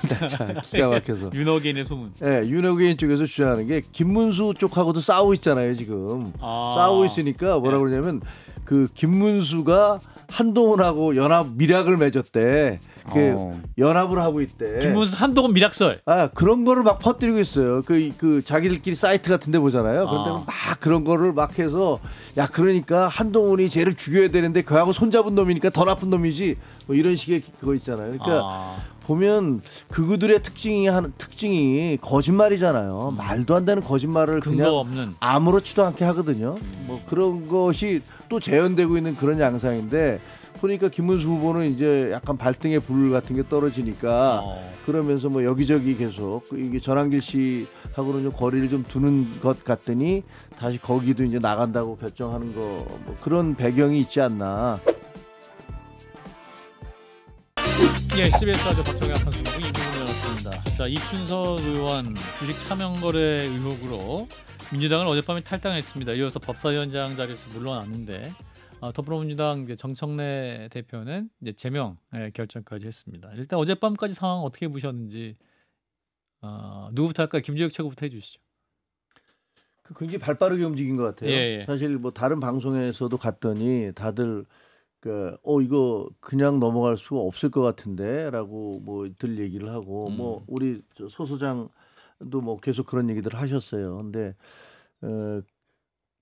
자, 기가 막혀서. 윤호개인의 소문. 네, 윤호개인 쪽에서 주장하는 게 김문수 쪽하고도 싸우고 있잖아요 지금. 싸우고 있으니까 뭐라 그러냐면 그 김문수가 한동훈하고 연합 밀약을 맺었대. 그 연합을 하고 있대. 김문수 한동훈 밀약설. 그런 거를 막 퍼뜨리고 있어요. 그 자기들끼리 사이트 같은데 보잖아요. 그런데 막 그런 거를 막 해서 야 그러니까 한동훈이 쟤를 죽여야 되는데 그하고 손잡은 놈이니까 더 나쁜 놈이지. 뭐 이런 식의 그거 있잖아요. 그러니까 보면 그들의 특징이 거짓말이잖아요. 말도 안 되는 거짓말을 그냥 없는. 아무렇지도 않게 하거든요. 뭐 그런 것이 또 재현되고 있는 그런 양상인데 보니까 김문수 후보는 이제 약간 발등에 불 같은 게 떨어지니까 그러면서 뭐 여기저기 계속 이게 전한길 씨하고는 좀 거리를 좀 두는 것 같더니 다시 거기도 이제 나간다고 결정하는 거 뭐 그런 배경이 있지 않나. 예, CBS 라디오 박정희 판수국 이부분을 열었습니다. 자, 이춘석 의원 주식 차명 거래 의혹으로 민주당을 어젯밤에 탈당했습니다. 이어서 법사위원장 자리에서 물러났는데 더불어민주당 이제 정청래 대표는 이제 제명 결정까지 했습니다. 일단 어젯밤까지 상황 어떻게 보셨는지 누구부터 할까요? 김재욱 최고부터 해주시죠. 굉장히 발빠르게 움직인 것 같아요. 예. 사실 뭐 다른 방송에서도 갔더니 다들 이거 그냥 넘어갈 수가 없을 것 같은데라고 뭐들 얘기를 하고 뭐 우리 소 소장도 뭐 계속 그런 얘기들을 하셨어요. 근데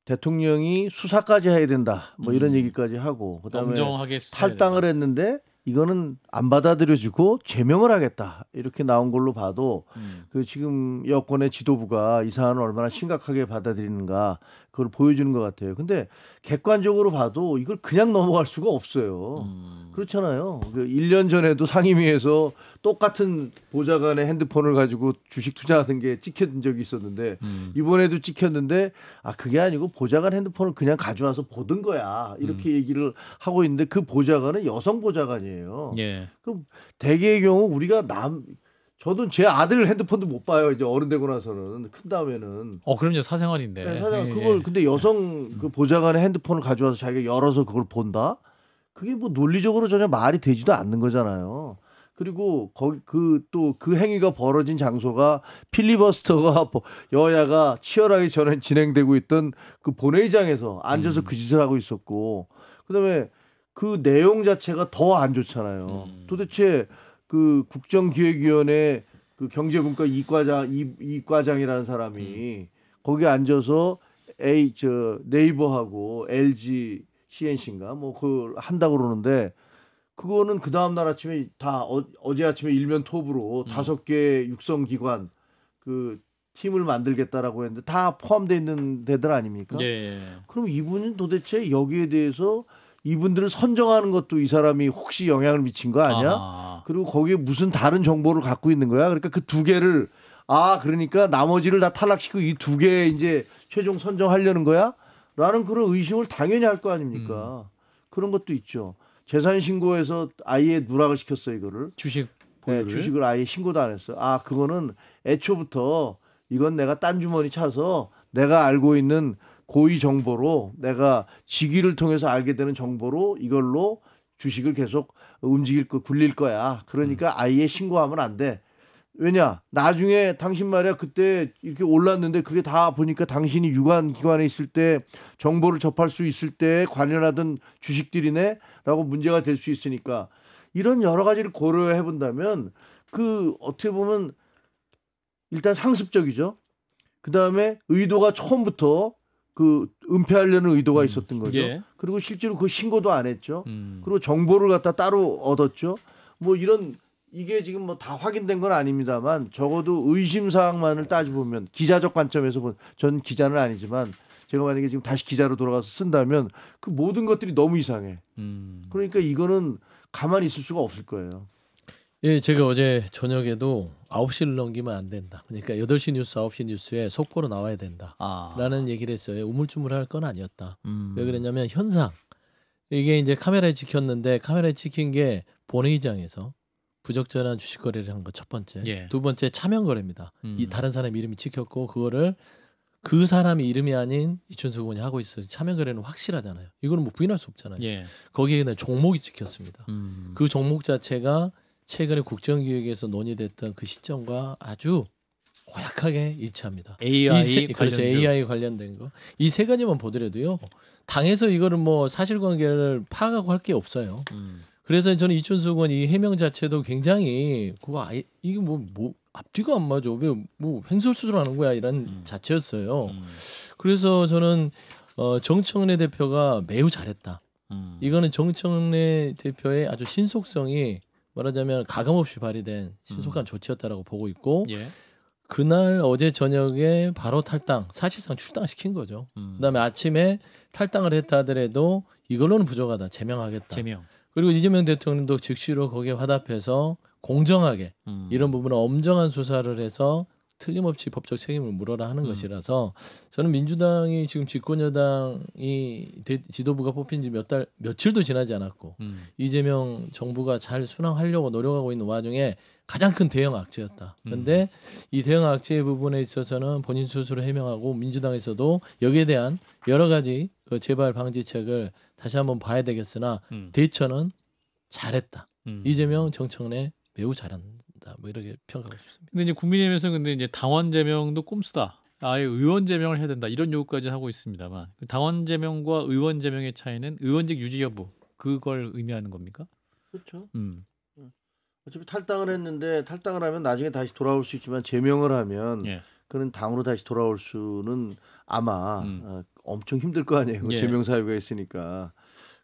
대통령이 수사까지 해야 된다. 뭐 이런 얘기까지 하고 그다음에 엄정하게 탈당을 했는데 이거는 안 받아들여지고 제명을 하겠다. 이렇게 나온 걸로 봐도 그 지금 여권의 지도부가 이 사안을 얼마나 심각하게 받아들이는가 그걸 보여주는 것 같아요. 근데 객관적으로 봐도 이걸 그냥 넘어갈 수가 없어요. 그렇잖아요. 그 1년 전에도 상임위에서 똑같은 보좌관의 핸드폰을 가지고 주식 투자하던 게 찍힌 적이 있었는데 이번에도 찍혔는데 그게 아니고 보좌관 핸드폰을 그냥 가져와서 보던 거야. 이렇게 얘기를 하고 있는데 그 보좌관은 여성 보좌관이에요. 예. 그 대개의 경우 우리가 저도 제 아들 핸드폰도 못 봐요. 이제 어른 되고 나서는 큰 다음에는. 그럼요. 사생활인데. 네, 그걸 근데 여성 그 보좌관의 핸드폰을 가져와서 자기가 열어서 그걸 본다? 그게 뭐 논리적으로 전혀 말이 되지도 않는 거잖아요. 그리고 거기 또 그 행위가 벌어진 장소가 필리버스터가 여야가 치열하게 진행되고 있던 그 본회의장에서 앉아서 그 짓을 하고 있었고, 그다음에 그 내용 자체가 더 안 좋잖아요. 도대체 그 국정기획위원회 그 경제분과 이과장이라는 사람이 거기 앉아서 네이버하고 LG CNC인가 뭐 그걸 한다고 그러는데 그거는 그 다음 날 아침에 다 어제 아침에 일면 톱으로 5개 육성기관 그 팀을 만들겠다라고 했는데 다 포함되어 있는 데들 아닙니까? 예. 그럼 이분은 도대체 여기에 대해서 이분들을 선정하는 것도 이 사람이 혹시 영향을 미친 거 아니야? 그리고 거기에 무슨 다른 정보를 갖고 있는 거야? 그러니까 그 두 개를 그러니까 나머지를 다 탈락시키고 이 두 개 이제 최종 선정하려는 거야? 라는 그런 의심을 당연히 할 거 아닙니까? 그런 것도 있죠. 재산 신고에서 아예 누락을 시켰어요, 이거를. 주식을 아예 신고도 안 했어. 그거는 애초부터 이건 내가 딴 주머니 차서 내가 알고 있는 고의 정보로 내가 직위를 통해서 알게 되는 정보로 이걸로 주식을 계속 굴릴 거야. 그러니까 아예 신고하면 안 돼. 왜냐? 나중에 당신 말이야 그때 이렇게 올랐는데 그게 다 보니까 당신이 유관기관에 있을 때 정보를 접할 수 있을 때 관련하던 주식들이네 라고 문제가 될 수 있으니까 이런 여러 가지를 고려해 본다면 어떻게 보면 일단 상습적이죠. 그다음에 의도가 처음부터 은폐하려는 의도가 있었던 거죠. 예. 그리고 실제로 그 신고도 안 했죠. 그리고 정보를 갖다 따로 얻었죠. 뭐 이게 지금 뭐 다 확인된 건 아닙니다만 적어도 의심 사항만을 따져보면 기자적 관점에서 전 기자는 아니지만 제가 만약에 지금 다시 기자로 돌아가서 쓴다면 그 모든 것들이 너무 이상해. 그러니까 이거는 가만히 있을 수가 없을 거예요. 예, 제가 어제 저녁에도 9시를 넘기면 안 된다. 그러니까 8시 뉴스, 9시 뉴스에 속보로 나와야 된다. 라는 얘기를 했어요. 우물쭈물할 건 아니었다. 왜 그랬냐면 현상. 이게 이제 카메라에 찍혔는데 카메라에 찍힌 게 본회의장에서 부적절한 주식 거래를 한 거 첫 번째. 예. 두 번째 차명 거래입니다. 이 다른 사람 이름이 찍혔고 그거를 그 사람이 이름이 아닌 이춘석 의원이 하고 있어요. 차명 거래는 확실하잖아요. 이거는 뭐 부인할 수 없잖아요. 예. 거기에 종목이 찍혔습니다. 그 종목 자체가 최근에 국정기획에서 논의됐던 그 시점과 아주 고약하게 일치합니다. AI 그렇죠. AI 관련된 거. 이 세 가지만 보더라도요. 당에서 이거를 뭐 사실관계를 파악하고 할 게 없어요. 그래서 저는 이춘석 의원 이 해명 자체도 굉장히 그거 이게 뭐 앞뒤가 안 맞아. 왜 뭐 횡설수설하는 거야 이런 자체였어요. 그래서 저는 정청래 대표가 매우 잘했다. 이거는 정청래 대표의 아주 신속성이 말하자면 가감없이 발휘된 신속한 조치였다라고 보고 있고 예. 그날 어제 저녁에 바로 탈당, 사실상 출당시킨 거죠. 그다음에 아침에 탈당을 했다 하더라도 이걸로는 부족하다. 제명하겠다. 제명. 그리고 이재명 대통령도 즉시로 거기에 화답해서 공정하게 이런 부분을 엄정한 수사를 해서 틀림없이 법적 책임을 물어라 하는 것이라서 저는 민주당이 지금 집권 여당이 지도부가 뽑힌 지 며칠도 지나지 않았고 이재명 정부가 잘 순항하려고 노력하고 있는 와중에 가장 큰 대형 악재였다. 그런데 이 대형 악재의 부분에 있어서는 본인 스스로 해명하고 민주당에서도 여기에 대한 여러 가지 그 재발 방지책을 다시 한번 봐야 되겠으나 대처는 잘했다. 이재명 정청래 매우 잘한다. 뭐 이렇게 평가하고 싶습니다. 근데 이제 국민의힘에서 근데 이제 당원 제명도 꼼수다. 아예 의원 제명을 해야 된다. 이런 요구까지 하고 있습니다만 당원 제명과 의원 제명의 차이는 의원직 유지 여부 그걸 의미하는 겁니까? 그렇죠. 어차피 탈당을 했는데 탈당을 하면 나중에 다시 돌아올 수 있지만 제명을 하면 예. 그는 당으로 다시 돌아올 수는 아마 엄청 힘들 거 아니에요. 예. 제명 사유가 있으니까.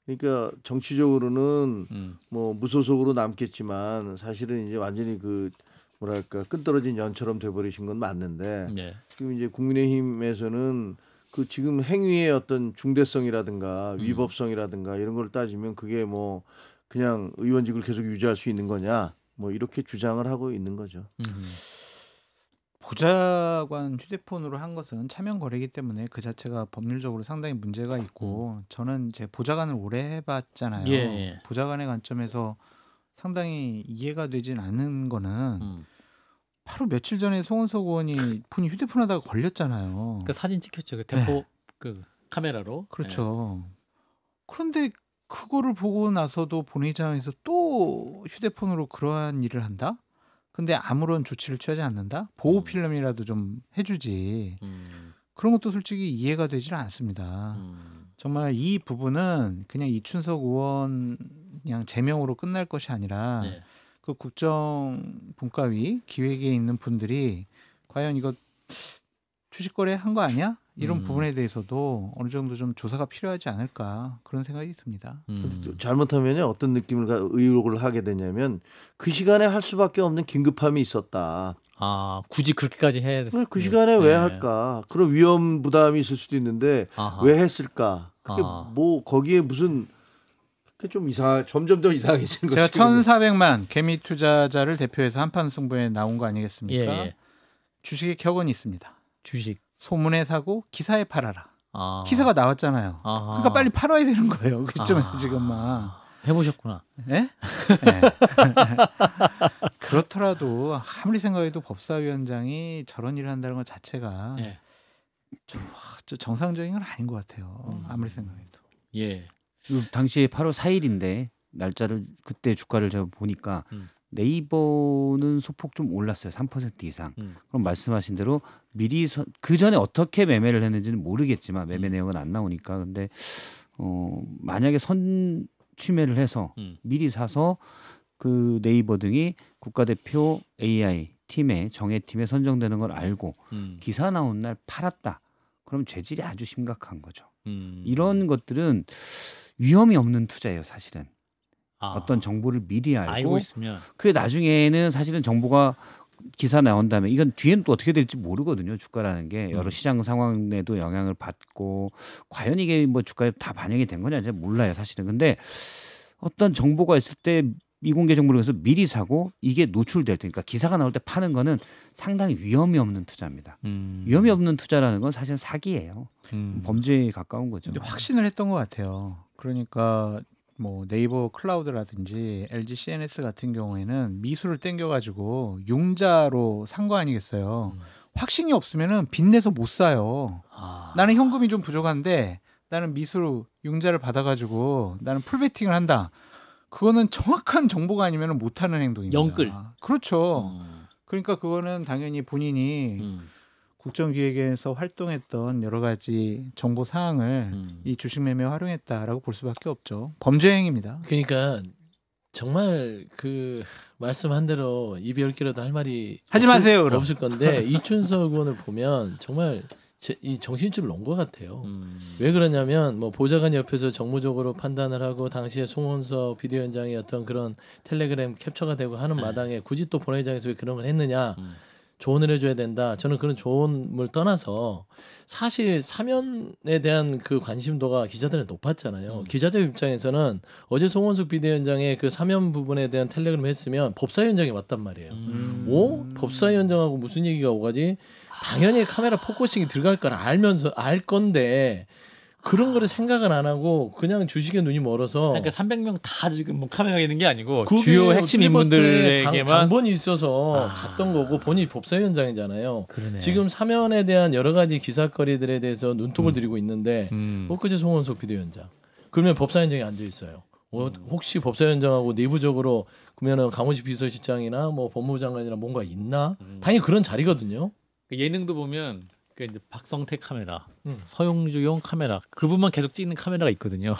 그러니까 정치적으로는 뭐 무소속으로 남겠지만 사실은 이제 완전히 그 뭐랄까 끈떨어진 연처럼 돼버리신 건 맞는데 예. 지금 이제 국민의힘에서는 그 지금 행위의 어떤 중대성이라든가 위법성이라든가 이런 걸 따지면 그게 뭐 그냥 의원직을 계속 유지할 수 있는 거냐 뭐 이렇게 주장을 하고 있는 거죠. 보좌관 휴대폰으로 한 것은 차명 거래이기 때문에 그 자체가 법률적으로 상당히 문제가 있고 저는 이제 보좌관을 오래 해봤잖아요. 예. 보좌관의 관점에서 상당히 이해가 되진 않는 거는 바로 며칠 전에 송원석 의원이 본인 휴대폰 하다가 걸렸잖아요. 그 사진 찍혔죠. 그 대포 그 카메라로. 그렇죠. 그런데 그거를 보고 나서도 본회의장에서 또 휴대폰으로 그러한 일을 한다? 근데 아무런 조치를 취하지 않는다? 보호 필름이라도 좀 해주지. 그런 것도 솔직히 이해가 되질 않습니다. 정말 이 부분은 그냥 이춘석 의원 그냥 제명으로 끝날 것이 아니라 네. 그 국정분과위 기획에 있는 분들이 과연 이거 주식거래 한 거 아니야? 이런 부분에 대해서도 어느 정도 좀 조사가 필요하지 않을까 그런 생각이 듭니다. 잘못하면 어떤 느낌을 의혹을 하게 되냐면 그 시간에 할 수밖에 없는 긴급함이 있었다. 아 굳이 그렇게까지 해야 됐어요. 그 시간에 왜 할까? 그런 위험 부담이 있을 수도 있는데 왜 했을까? 그게 뭐 거기에 무슨 좀 점점 더 이상해지는 제가 것이 1,400만 개미 투자자를 대표해서 한판 승부에 나온 거 아니겠습니까? 예. 주식의 격언이 있습니다. 주식. 소문에 사고 기사에 팔아라. 기사가 나왔잖아요. 그러니까 빨리 팔아야 되는 거예요. 그 시점에서 지금 막. 해보셨구나. 네? 네. 그렇더라도 아무리 생각해도 법사위원장이 저런 일을 한다는 것 자체가 예. 좀 정상적인 건 아닌 것 같아요. 아무리 생각해도. 예. 당시에 8월 4일인데 날짜를 그때 주가를 제가 보니까 네이버는 소폭 좀 올랐어요. 3% 이상. 그럼 말씀하신 대로 미리 그 전에 어떻게 매매를 했는지는 모르겠지만 매매 내용은 안 나오니까 근데 만약에 선취매를 해서 미리 사서 그 네이버 등이 국가대표 AI 팀에 정예팀에 선정되는 걸 알고 기사 나온 날 팔았다. 그럼 죄질이 아주 심각한 거죠. 이런 것들은 위험이 없는 투자예요, 사실은. 어떤 정보를 미리 알고 있으면 그게 나중에는 사실은 정보가 기사 나온 다음에 이건 뒤에는 또 어떻게 될지 모르거든요. 주가라는 게 여러 시장 상황에도 영향을 받고 과연 이게 뭐 주가에 다 반영이 된 거냐 잘 몰라요, 사실은. 근데 어떤 정보가 있을 때 미공개 정보를 해서 미리 사고 이게 노출될 테니까 기사가 나올 때 파는 거는 상당히 위험이 없는 투자입니다. 위험이 없는 투자라는 건 사실 사기예요. 범죄에 가까운 거죠. 근데 확신을 했던 것 같아요. 그러니까 뭐 네이버 클라우드라든지 LG CNS 같은 경우에는 미수를 땡겨가지고 융자로 산 거 아니겠어요. 확신이 없으면은 빚내서 못 사요. 나는 현금이 좀 부족한데 나는 미수로 융자를 받아가지고 나는 풀베팅을 한다. 그거는 정확한 정보가 아니면 못하는 행동입니다. 영끌. 그렇죠. 그러니까 그거는 당연히 본인이 국정기획에서 활동했던 여러 가지 정보 사항을 이 주식 매매에 활용했다라고 볼 수밖에 없죠. 범죄 행위입니다. 그러니까 정말 그 말씀한 대로 입이 10개라도 할 말이 하지 마세요, 그럼. 없을 건데 이춘석 의원을 보면 정말 이 정신줄을 놓은 것 같아요. 왜 그러냐면 뭐 보좌관 옆에서 정무적으로 판단을 하고 당시에 송원석 비대위원장의 어떤 그런 텔레그램 캡처가 되고 하는 마당에 굳이 또 본회의장에서 왜 그런 걸 했느냐. 조언을 해줘야 된다. 저는 그런 조언을 떠나서 사실 사면에 대한 그 관심도가 기자들은 높았잖아요. 기자들 입장에서는 어제 송원석 비대위원장의 그 사면 부분에 대한 텔레그램 했으면 법사위원장이 왔단 말이에요. 오? 법사위원장하고 무슨 얘기가 오가지? 당연히 카메라 포커싱이 들어갈 걸 알면서 알 건데 그런 거를 생각을 안 하고 그냥 주식에 눈이 멀어서 그러니까 300명 다 지금 뭐 카메라가 있는 게 아니고 그게 주요 핵심 인물들에게만 당번이 있어서 갔던 거고 본인이 법사위원장이잖아요. 그러네. 지금 사면에 대한 여러 가지 기사거리들에 대해서 눈독을 들이고 있는데 엊그제 송원석 비대위원장 그러면 법사위원장이 앉아 있어요. 혹시 법사위원장하고 내부적으로 그러면은 강훈식 비서실장이나 뭐 법무부 장관이나 뭔가 있나? 당연히 그런 자리거든요. 예능도 보면 그 이제 박성태 카메라, 서용주용 카메라 그분만 계속 찍는 카메라가 있거든요.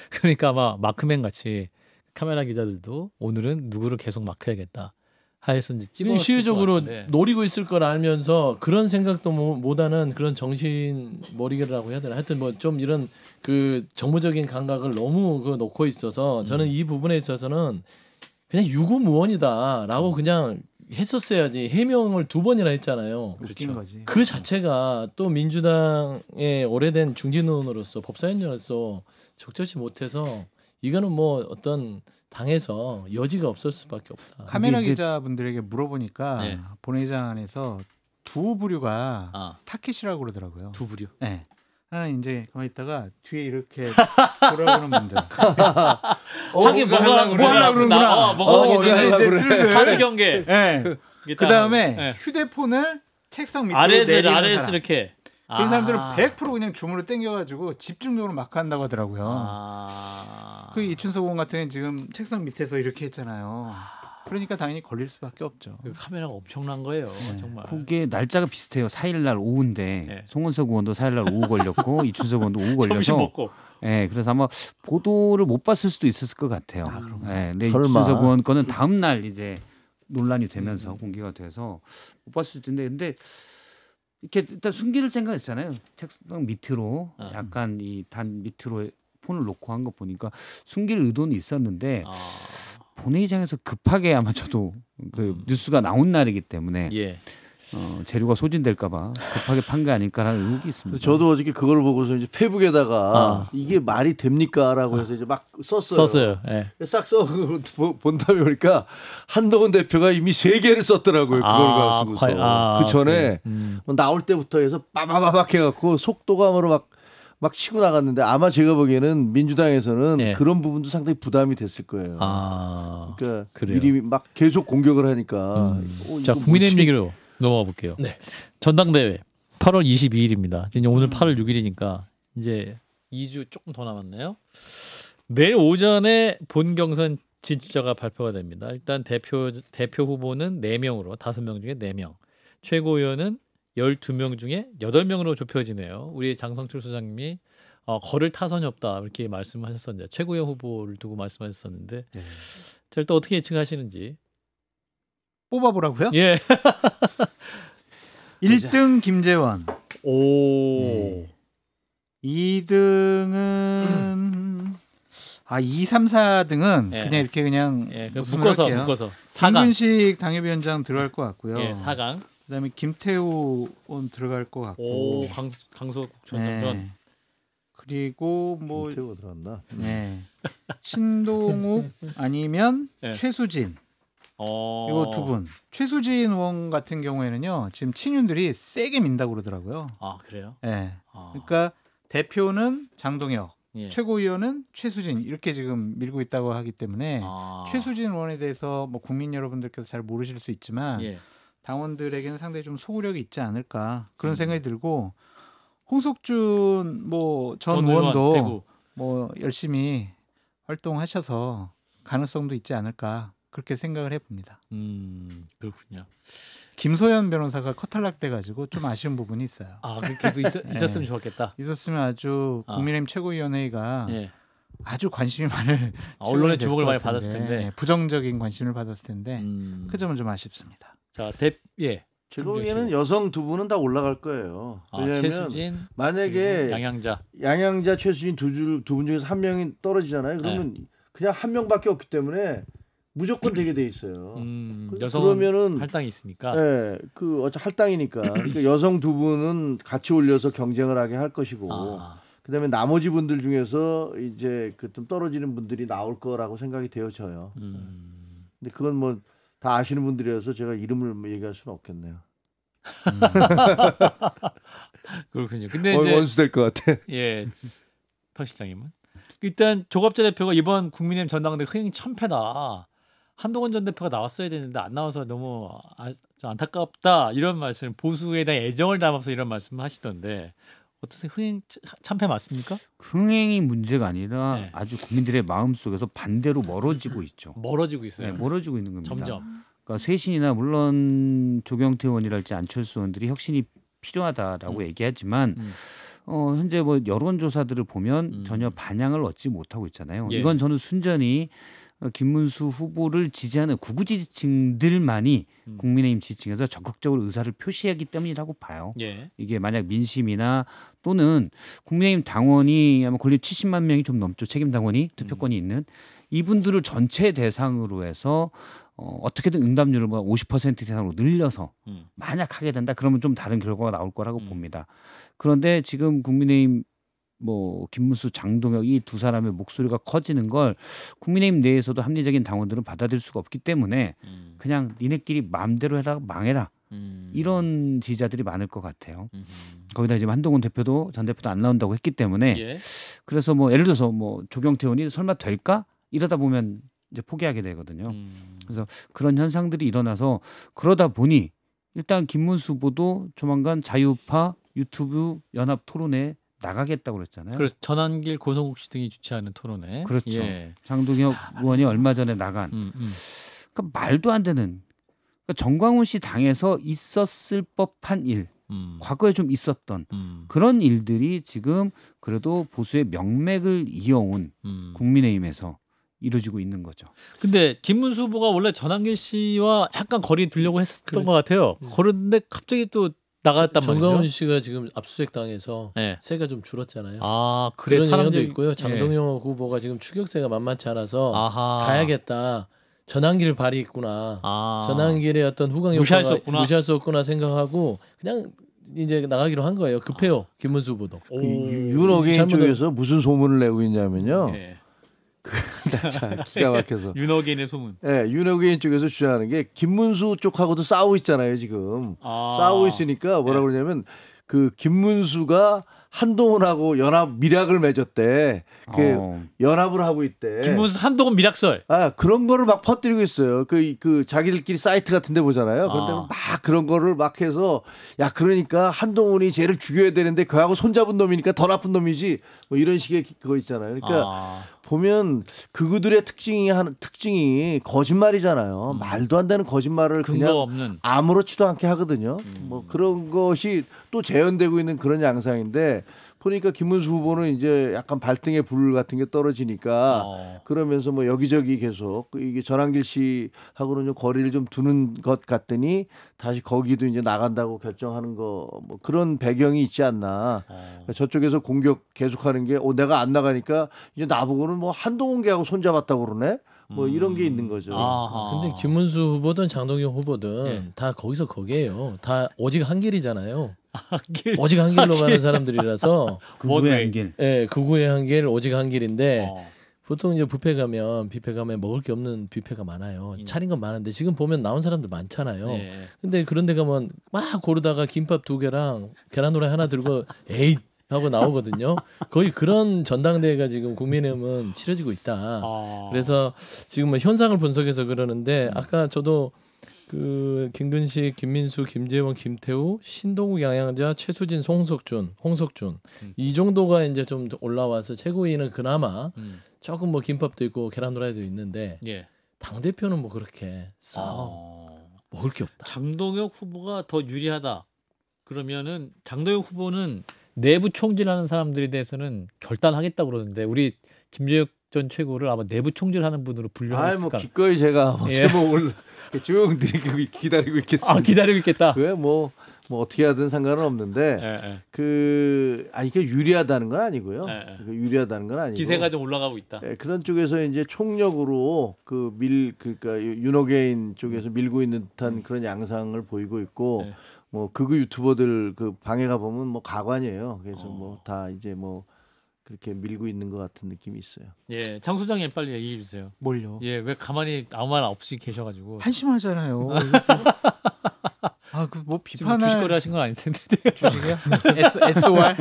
그러니까 아마 마크맨 같이 카메라 기자들도 오늘은 누구를 계속 마크해야겠다. 하여서 이제 찍어 시의적으로 노리고 있을 걸 알면서 그런 생각도 못하는 그런 정신 머리라고 해야 되나 하여튼 뭐 좀 이런 그 정무적인 감각을 너무 그 놓고 있어서 저는 이 부분에 있어서는 그냥 유구무원이다라고 그냥 했었어야지. 해명을 2번이나 했잖아요. 웃긴 거지. 그 자체가 또 민주당의 오래된 중진 의원으로서 법사위원으로서 적절치 못해서 이거는 뭐 어떤 당에서 여지가 없을 수밖에 없다. 카메라 기자분들에게 물어보니까 본회의장 안에서 두 부류가 타켓이라고 그러더라고요. 두 부류. 네. 하나는 이제 가만히 있다가 뒤에 이렇게 돌아오는 분들. 하긴 뭐 하려고 그러는구나. 뭐가 하기 전에 이제 사주 경계. 네. 그 다음에 휴대폰을 책상 밑으로 아래에서 이렇게. 그런 사람들은 100% 그냥 줌으로 당겨가지고 집중적으로 마크한다고 하더라고요. 그 이춘석 의원 같은 경우는 지금 책상 밑에서 이렇게 했잖아요. 그러니까 당연히 걸릴 수밖에 없죠. 카메라가 엄청난 거예요. 정말. 그게 날짜가 비슷해요. 4일날 오후인데 송원석 의원도 4일날 오후 걸렸고 이춘석 의원도 오후 걸려서 점심 먹고. 그래서 아마 보도를 못 봤을 수도 있었을 것 같아요. 근데 이춘석 의원 거는 다음 날 이제 논란이 되면서 공개가 돼서 못 봤을 수도 있는데 근데 이렇게 일단 숨길 생각했잖아요. 책상 밑으로 약간 이 단 밑으로 폰을 놓고 한 거 보니까 숨길 의도는 있었는데 본회의장에서 급하게 아마 저도 그 뉴스가 나온 날이기 때문에 재료가 소진될까봐 급하게 판 게 아닐까라는 의혹이 있습니다. 저도 어저께 그걸 보고서 이제 페북에다가 이게 말이 됩니까라고 해서 이제 막 썼어요. 싹 써 본 다음에 보니까 한동훈 대표가 이미 3개를 썼더라고요. 그걸 가지고서 그 전에 뭐 나올 때부터 해서 빠바바박 해갖고 속도감으로 막 치고 나갔는데 아마 제가 보기에는 민주당에서는 그런 부분도 상당히 부담이 됐을 거예요. 그러니까 그래요. 미리 막 계속 공격을 하니까. 자, 국민의힘 얘기로 넘어가 볼게요. 전당대회 8월 22일입니다. 이제 오늘 8월 6일이니까 이제 2주 조금 더 남았네요. 내일 오전에 본 경선 진출자가 발표가 됩니다. 일단 대표 후보는 4명으로 5명 중에 4명. 최고위원은 12명 중에 8명으로 좁혀지네요. 우리 장성철 소장님이 거를 타선이 없다 이렇게 말씀하셨었는데 최고위원 후보를 두고 말씀하셨었는데 자, 일단 어떻게 예측하시는지 뽑아보라고요? 1등 김재원. 2등은 2, 3, 4등은 그냥 이렇게 그냥 묶어서 4강. 김근식 당협위원장 들어갈 것 같고요. 4강. 그다음에 김태우 원 들어갈 것 같고. 강석 전. 그리고 뭐 김태우가 들어갔나? 신동욱 아니면 최수진. 이거 두 분. 최수진 의원 같은 경우에는요. 지금 친윤들이 세게 민다고 그러더라고요. 그래요? 그러니까 대표는 장동혁, 최고위원은 최수진 이렇게 지금 밀고 있다고 하기 때문에 최수진 의원에 대해서 뭐 국민 여러분들께서 잘 모르실 수 있지만 당원들에게는 상당히 좀 소구력이 있지 않을까 그런 생각이 들고 홍석준 뭐 전 의원도 뭐 열심히 활동하셔서 가능성도 있지 않을까 그렇게 생각을 해봅니다. 그렇군요. 김소연 변호사가 커탈락돼가지고 좀 아쉬운 부분이 있어요. 계속 있었으면 좋았겠다. 있었으면 아주 국민의힘 최고위원회의가 아주 관심이 많을 언론의 주목을 많이 받았을 텐데 부정적인 관심을 받았을 텐데 그 점은 좀 아쉽습니다. 자, 제가 보기에는 여성 두 분은 다 올라갈 거예요. 왜냐하면 최수진, 만약에 양양자, 최수진 두 분 중에서 한 명이 떨어지잖아요. 그러면 그냥 한 명밖에 없기 때문에 무조건 되게 돼 있어요. 여성은 할당이 있으니까. 네, 어차피 할당이니까. 그러니까 여성 두 분은 같이 올려서 경쟁을 하게 할 것이고. 그다음에 나머지 분들 중에서 이제 좀 떨어지는 분들이 나올 거라고 생각이 되어져요. 근데 그건 뭐 다 아시는 분들이어서 제가 이름을 얘기할 수는 없겠네요. 그렇군요. 근데 이제 원수 될 것 같아. 예, 박 실장님은 일단 조갑재 대표가 이번 국민의힘 전당대 흥행 참패다. 한동훈 전 대표가 나왔어야 되는데 안 나와서 너무 안타깝다 이런 말씀, 보수에 대한 애정을 담아서 이런 말씀을 하시던데 어떠세요? 흥행 참패 맞습니까? 흥행이 문제가 아니라 아주 국민들의 마음속에서 반대로 멀어지고 있죠. 멀어지고 있어요. 네, 멀어지고 있는 겁니다. 점점. 그러니까 쇄신이나 물론 조경태 의원이랄지 안철수 의원들이 혁신이 필요하다라고 얘기하지만 현재 뭐 여론조사들을 보면 전혀 반향을 얻지 못하고 있잖아요. 이건 저는 순전히 김문수 후보를 지지하는 구구 지지층들만이 국민의힘 지지층에서 적극적으로 의사를 표시하기 때문이라고 봐요. 이게 만약 민심이나 또는 국민의힘 당원이 아마 권리 70만 명이 좀 넘죠. 책임 당원이 투표권이 있는 이분들을 전체 대상으로 해서 어떻게든 응답률을 50% 이상으로 늘려서 만약 하게 된다 그러면 좀 다른 결과가 나올 거라고 봅니다. 그런데 지금 국민의힘 김문수, 장동혁 이 두 사람의 목소리가 커지는 걸 국민의힘 내에서도 합리적인 당원들은 받아들일 수가 없기 때문에 그냥 니네끼리 마음대로 해라 망해라 이런 지지자들이 많을 것 같아요. 거기다 지금 한동훈 대표도 전 대표도 안 나온다고 했기 때문에 그래서 예를 들어서 조경태 의원이 설마 될까 이러다 보면 이제 포기하게 되거든요. 그래서 그런 현상들이 일어나서 그러다 보니 일단 김문수 후보도 조만간 자유파 유튜브 연합 토론회 나가겠다고 그랬잖아요. 그래서 전한길, 고성국 씨 등이 주최하는 토론회. 그렇죠. 장동혁 의원이 얼마 전에 나간 그러니까 말도 안 되는 그러니까 정광훈 씨 당에서 있었을 법한 일 과거에 좀 있었던 그런 일들이 지금 그래도 보수의 명맥을 이어온 국민의힘에서 이루어지고 있는 거죠. 근데 김문수 후보가 원래 전한길 씨와 약간 거리 두려고 했었던 것 같아요. 그런데 갑자기 또 나갔단 말이죠. 정광훈 씨가 지금 압수수색 당해서 세가 좀 줄었잖아요. 그래 그런 영향도 있고요. 장동혁 후보가 지금 추격세가 만만치 않아서 가야겠다. 전환길 발이 있구나. 전환길의 어떤 후광 효과가 무시할 수 없구나 생각하고 그냥 이제 나가기로 한 거예요. 급해요. 김문수 후보도. 윤호개인 쪽에서 무슨 소문을 내고 있냐면요. 참 기가 막혀서. 윤호개인의 소문. 윤호개인 쪽에서 주장하는 게 김문수 쪽하고도 싸우고 있잖아요 지금. 싸우고 있으니까 뭐라고 그러냐면 김문수가 한동훈하고 연합 밀약을 맺었대. 연합을 하고 있대. 김문수 한동훈 밀약설. 그런 거를 막 퍼뜨리고 있어요. 자기들끼리 사이트 같은 데 보잖아요. 그런데 막 그런 거를 막 해서 그러니까 한동훈이 쟤를 죽여야 되는데 그하고 손잡은 놈이니까 더 나쁜 놈이지. 이런 식의 그거 있잖아요. 그러니까 보면 그들의 특징이 거짓말이잖아요. 말도 안 되는 거짓말을 그냥 없는. 아무렇지도 않게 하거든요. 그런 것이 또 재현되고 있는 그런 양상인데 보니까 김문수 후보는 이제 약간 발등에 불 같은 게 떨어지니까 그러면서 여기저기 계속 이게 전한길 씨하고는 좀 거리를 좀 두는 것 같더니 다시 거기도 이제 나간다고 결정하는 거 그런 배경이 있지 않나. 저쪽에서 공격 계속하는 게 내가 안 나가니까 이제 나보고는 한동훈계하고 손잡았다고 그러네. 이런 게 있는 거죠. 근데 김문수 후보든 장동혁 후보든 다 거기서 거기에요. 다 오직 한 길이잖아요. 오직 한 길로 가는 사람들이라서 극우의 한 길. 극우의 한 길, 오직 한 길인데 보통 이제 뷔페 가면 먹을 게 없는 뷔페가 많아요. 차린 건 많은데 지금 보면 나온 사람들 많잖아요. 근데 그런 데 가면 막 고르다가 김밥 2개랑 계란 후라이 하나 들고 에잇 하고 나오거든요. 거의 그런 전당대회가 지금 국민의힘은 치러지고 있다. 그래서 지금 현상을 분석해서 그러는데 아까 저도 김근식, 김민수, 김재원, 김태우, 신동욱, 양양자, 최수진, 홍석준 이 정도가 이제 좀 올라와서 최고위는 그나마 조금 뭐 김밥도 있고 계란 후라이도 있는데 예. 당 대표는 뭐 그렇게 먹을 게 없다. 장동혁 후보가 더 유리하다. 그러면은 장동혁 후보는 내부 총질하는 사람들에 대해서는 결단하겠다고 그러는데 우리 김재혁 전 최고를 아마 내부 총질하는 분으로 분류했을까? 뭐 기꺼이 제가 제목을 쭉 기다리고 있겠습니다. 기다리고 있겠다. 왜 뭐 어떻게 하든 상관은 없는데 이게 유리하다는 건 아니고요. 유리하다는 건 아니고 기세가 좀 올라가고 있다. 그런 쪽에서 이제 총력으로 그러니까 윤호개인 쪽에서 밀고 있는 듯한 그런 양상을 보이고 있고 뭐 극우 유튜버들 그 방에 가 보면 뭐 가관이에요. 그래서 뭐 다 이제 뭐 그렇게 밀고 있는 것 같은 느낌이 있어요. 예, 장 소장님 빨리 얘기해 주세요. 뭘요? 예, 왜 가만히 아무 말 없이 계셔가지고 한심하잖아요. 그 뭐 비판을 주식거래 하신 건 아닐 텐데. 주식이요? SOR.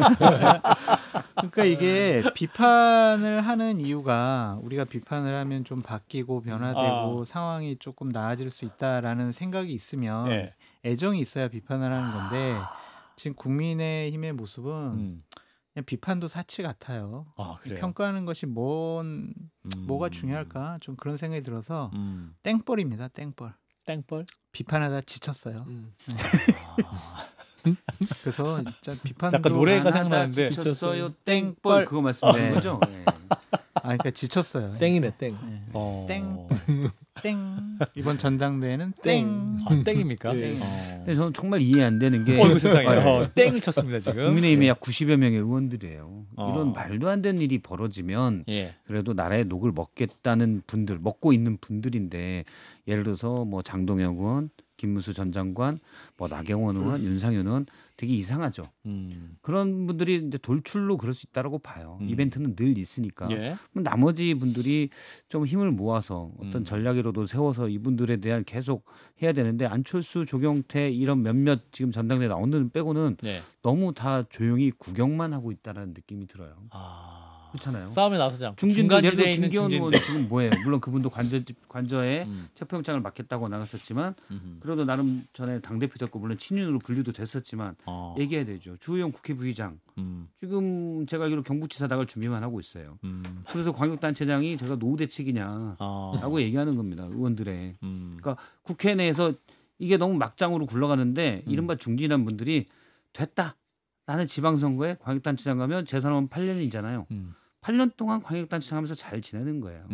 그러니까 이게 비판을 하는 이유가 우리가 비판을 하면 좀 바뀌고 변화되고 상황이 조금 나아질 수 있다라는 생각이 있으면 애정이 있어야 비판을 하는 건데 지금 국민의힘의 모습은 그냥 비판도 사치 같아요. 그래요? 평가하는 것이 뭐가 중요할까? 좀 그런 생각이 들어서 땡벌입니다. 땡벌. 비판하다 지쳤어요. 그래서 진짜 비판도 약간 노래가 생각나는데 지쳤어요. 땡벌 그거 말씀하시는 거죠? 그러니까 지쳤어요. 땡이네 땡. 땡. 이번 전당대회는 땡. 땡입니까? 근데 저는 정말 이해 안 되는 게 세상에 땡을 쳤습니다 지금. 국민의힘에 약 90여 명의 의원들이에요. 이런 말도 안 되는 일이 벌어지면 그래도 나라의 녹을 먹겠다는 분들, 먹고 있는 분들인데 예를 들어서 뭐 장동혁 의원, 김문수 전 장관, 뭐 나경원 의원, 윤상현 의원 되게 이상하죠. 그런 분들이 이제 돌출로 그럴 수 있다라고 봐요. 이벤트는 늘 있으니까. 나머지 분들이 좀 힘을 모아서 어떤 전략이라도 세워서 이분들에 대한 계속 해야 되는데 안철수, 조경태 이런 몇몇 지금 전당대회 나오는 빼고는 너무 다 조용히 구경만 하고 있다라는 느낌이 들어요. 그렇잖아요. 싸움에 나서자. 중간지대에 있는 김기현 의원은 지금 뭐예요? 물론 그분도 관저에 체포영장을 맡겠다고 나갔었지만 그래도 나름 전에 당대표 잡고 물론 친윤으로 분류도 됐었지만 얘기해야 되죠. 주호영 국회 부의장 지금 제가 알기로 경북지사 나갈 준비만 하고 있어요. 그래서 광역단체장이 제가 노후 대책이냐라고 얘기하는 겁니다. 의원들의. 그러니까 국회 내에서 이게 너무 막장으로 굴러가는데 이른바 중진한 분들이 됐다. 나는 지방선거에 광역단체장 가면 재선하면 8년이잖아요. 8년 동안 광역단체장 하면서 잘 지내는 거예요.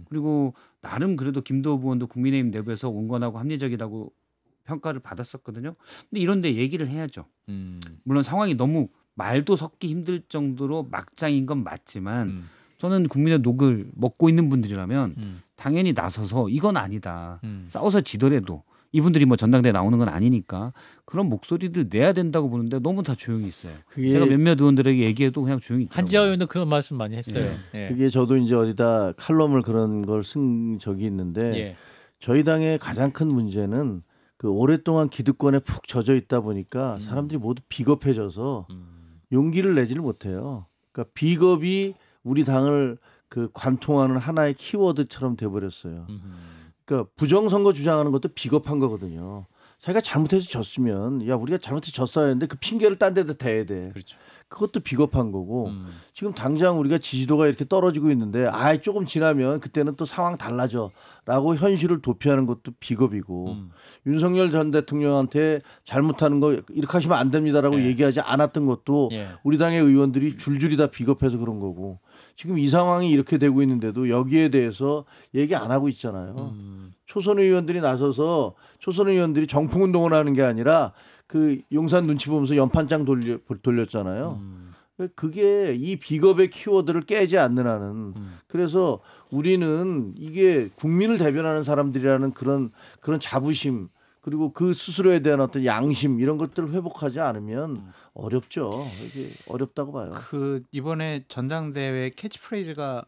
그리고 나름 그래도 김도우 의원도 국민의힘 내부에서 온건하고 합리적이라고 평가를 받았었거든요. 근데 이런데 얘기를 해야죠. 물론 상황이 너무 말도 섞기 힘들 정도로 막장인 건 맞지만 저는 국민의 녹을 먹고 있는 분들이라면 당연히 나서서 이건 아니다. 싸워서 지더라도 이분들이 뭐 전당대회 나오는 건 아니니까 그런 목소리들 내야 된다고 보는데 너무 다 조용히 있어요. 제가 몇몇 의원들에게 얘기해도 그냥 조용히 있더라고요. 한지아 의원도 그런 말씀 많이 했어요. 그게 저도 이제 어디다 칼럼을 그런 걸 쓴 적이 있는데 저희 당의 가장 큰 문제는 그 오랫동안 기득권에 푹 젖어 있다 보니까 사람들이 모두 비겁해져서 용기를 내지를 못해요. 그러니까 비겁이 우리 당을 그 관통하는 하나의 키워드처럼 돼버렸어요. 그러니까 부정선거 주장하는 것도 비겁한 거거든요. 자기가 잘못해서 졌으면 야 우리가 잘못해서 졌어야 했는데 그 핑계를 딴 데다 대야 돼. 그렇죠. 그것도 비겁한 거고 지금 당장 우리가 지지도가 이렇게 떨어지고 있는데 조금 지나면 그때는 또 상황 달라져라고 현실을 도피하는 것도 비겁이고 윤석열 전 대통령한테 잘못하는 거 이렇게 하시면 안 됩니다라고 얘기하지 않았던 것도 우리 당의 의원들이 줄줄이 다 비겁해서 그런 거고 지금 이 상황이 이렇게 되고 있는데도 여기에 대해서 얘기 안 하고 있잖아요. 초선 의원들이 나서서 초선 의원들이 정풍운동을 하는 게 아니라 그 용산 눈치 보면서 연판장 돌렸잖아요. 그게 이 비겁의 키워드를 깨지 않는 한은 그래서 우리는 이게 국민을 대변하는 사람들이라는 그런 자부심 그리고 그 스스로에 대한 어떤 양심 이런 것들을 회복하지 않으면 어렵죠. 이게 어렵다고 봐요. 그 이번에 전당대회 캐치프레이즈가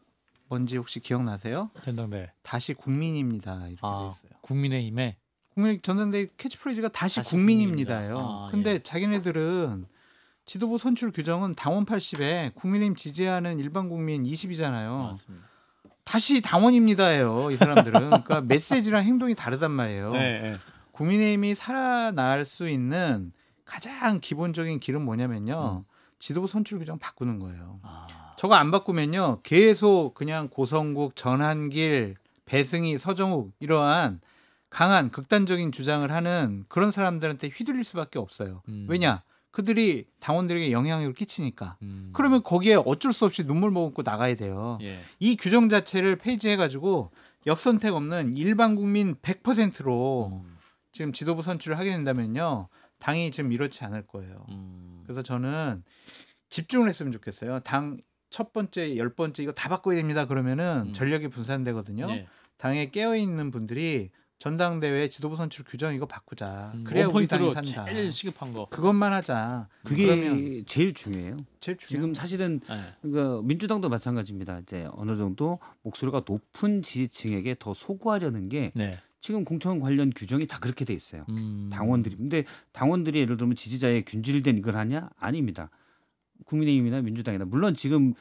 뭔지 혹시 기억나세요? 전당대회 다시 국민입니다 이렇게 돼 있어요. 국민의힘에 국민 전당대회 캐치프레이즈가 다시 국민입니다예요. 근데 자기네들은 지도부 선출 규정은 당원 80에 국민의힘 지지하는 일반 국민 20이잖아요. 맞습니다. 다시 당원입니다예요. 이 사람들은. 그러니까 메시지랑 행동이 다르단 말이에요. 국민의힘이 살아날 수 있는 가장 기본적인 길은 뭐냐면요. 지도부 선출 규정 바꾸는 거예요. 저거 안 바꾸면요 계속 그냥 고성국, 전한길, 배승희, 서정욱 이러한 강한 극단적인 주장을 하는 그런 사람들한테 휘둘릴 수밖에 없어요. 왜냐? 그들이 당원들에게 영향력을 끼치니까. 그러면 거기에 어쩔 수 없이 눈물 머금고 나가야 돼요. 예. 이 규정 자체를 폐지해가지고 역선택 없는 일반 국민 100%로 지금 지도부 선출을 하게 된다면요. 당이 지금 이렇지 않을 거예요. 그래서 저는 집중을 했으면 좋겠어요. 당 첫 번째, 10번째 이거 다 바꿔야 됩니다. 그러면은 전력이 분산되거든요. 예. 당에 깨어있는 분들이 전당대회 지도부 선출 규정 이거 바꾸자. 그래야 우리 당이 원포인트로 산다. 제일 시급한 거. 그것만 하자. 그게 그러면 제일 중요해요. 제일 지금 사실은 네. 그러니까 민주당도 마찬가지입니다. 이제 어느 정도 목소리가 높은 지지층에게 더 소구하려는 게 네. 지금 공천 관련 규정이 다 그렇게 돼 있어요. 당원들이. 근데 당원들이 예를 들면 지지자의 균질된 이걸 하냐? 아닙니다. 국민의힘이나 민주당이나 물론 지금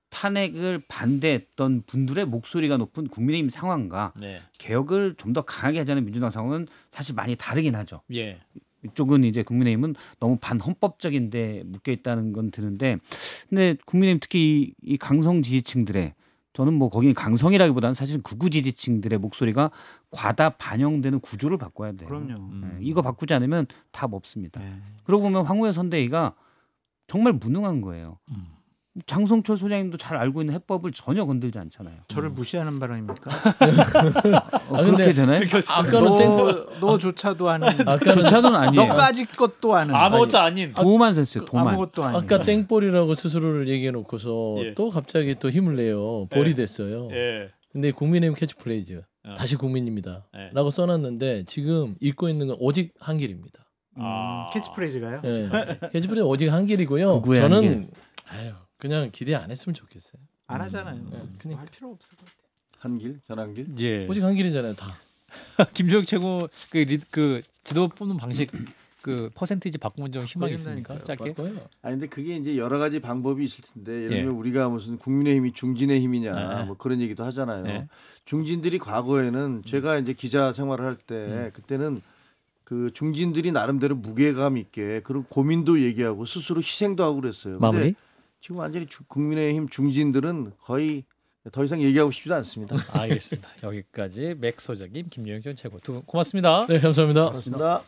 탄핵을 반대했던 분들의 목소리가 높은 국민의힘 상황과 네. 개혁을 좀 더 강하게 하자는 민주당 상황은 사실 많이 다르긴 하죠. 예. 이쪽은 이제 국민의힘은 너무 반헌법적인데 묶여 있다는 건 드는데, 근데 국민의힘 특히 이 강성 지지층들의, 저는 뭐 거기 강성이라기보다는 사실 극우 지지층들의 목소리가 과다 반영되는 구조를 바꿔야 돼요. 그럼요. 네, 이거 바꾸지 않으면 답 없습니다. 네. 그러고 보면 황우여 선대위가 정말 무능한 거예요. 장성철 소장님도 잘 알고 있는 해법을 전혀 건들지 않잖아요. 저를 무시하는 발언입니까? 그렇게 되나요? 아까는 너조차도 아는. 아까는 조차도는 아니에요. 너까지 것도 아는. 아무것도 아닌. 도만 셌어요. 도만. 아무것도 아닌. 아까 땡볼이라고 스스로를 얘기해 놓고서 예. 또 갑자기 또 힘을 내요. 볼이 예. 됐어요. 예. 근데 국민의힘 캐치프레이즈 어. 다시 국민입니다. 예. 라고 써놨는데 지금 읽고 있는 건 오직 한 길입니다. 캐치프레이즈가요? 예. 캐치프레이즈 오직 한 길이고요. 극우의 저는 아유, 그냥 기대 안 했으면 좋겠어요. 안 하잖아요. 그러니까. 할 필요 없을 것 같아. 한길, 전한길. 예. 오직 한 길이잖아요, 다. 김종혁 최고 그 지도 뽑는 방식 그 퍼센티지 바꾸면 좀 희망이 있습니까? 짧게. 바꿔요. 아니 근데 그게 이제 여러 가지 방법이 있을 텐데 예를 예. 들면 우리가 무슨 국민의힘이 중진의 힘이냐 네. 뭐 그런 얘기도 하잖아요. 네. 중진들이 과거에는 제가 이제 기자 생활을 할 때 그때는 그 중진들이 나름대로 무게감 있게 그리고 고민도 얘기하고 스스로 희생도 하고 그랬어요. 근데 마무리. 지금 완전히 국민의힘 중진들은 거의 더 이상 얘기하고 싶지도 않습니다. 알겠습니다. 여기까지 맥 소장님, 김종혁 전 최고 두 분 고맙습니다. 네, 감사합니다. 고맙습니다.